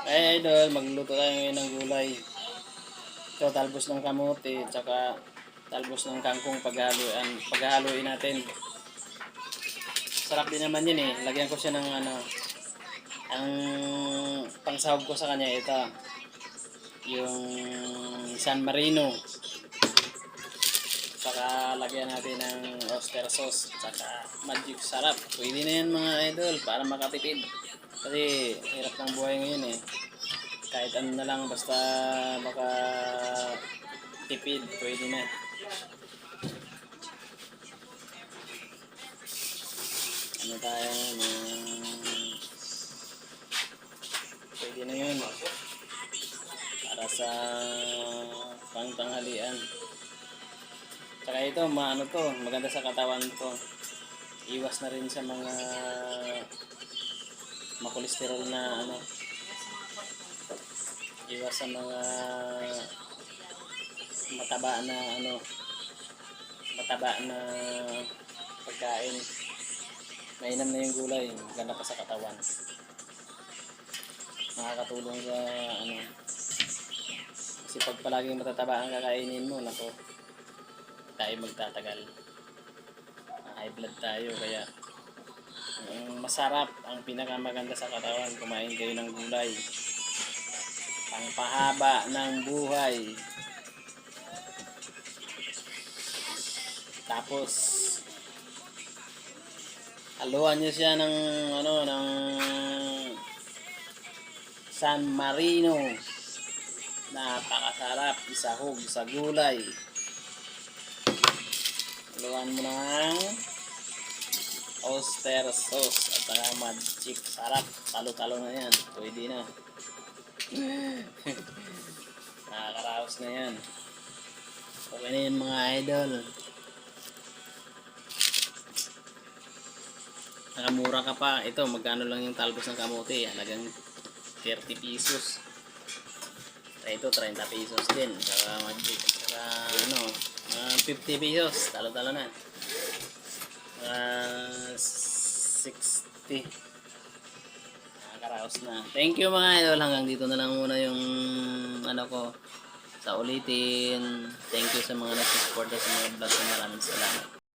Ay idol, magluluto tayo ngayon ng gulay. Ito, talbos ng kamote, tsaka talbos ng kangkong paghaluin natin. Sarap din naman yun eh. Lagyan ko siya ng ang pangsahog ko sa kanya ito. Yung San Marino. Saka lagyan natin ng oyster sauce, tsaka magic sarap. Pwede na yan mga idol para makatipid. Kasi hirap ng buhay ngayon eh. Kahit ano na lang basta maka tipid, pwede na. Ano tayo, pwede na yun para sa pangtanghalian. Tsaka ito, maano to, maganda sa katawan to. Iwas na rin sa mga makolesterol na iwas sa mga mataba na mataba na pagkain. Mainam na yung gulay, maganda pa sa katawan. Nakakatulong sa kasi pag palaging matataba ang kakainin mo, nako, tayo magtatagal. High blood tayo, kaya masarap, ang pinakamaganda sa katawan, kumain kayo ng gulay. Pangpahaba ng buhay. Tapos haluan niyo siya ng ng San Marino. Napakasarap, isahog sa gulay. Haluan mo ng oyster sauce at saka magic sarap. Talo-talo na yan, pwede na. Nakakaraos na yan. Okay na yun mga idol. Nakamura ka pa. Ito, magkano lang yung talbos ng kamote. Halagang 30 pesos. Ito, 30 pesos din. Saka magic. Saka 50 pesos. Talo-talo na. 60. Nakakaraos na. Thank you mga idol. Hanggang dito na lang muna yung ko sa ulitin. Thank you sa mga nag-support sa mga vlog ko. Maraming salamat.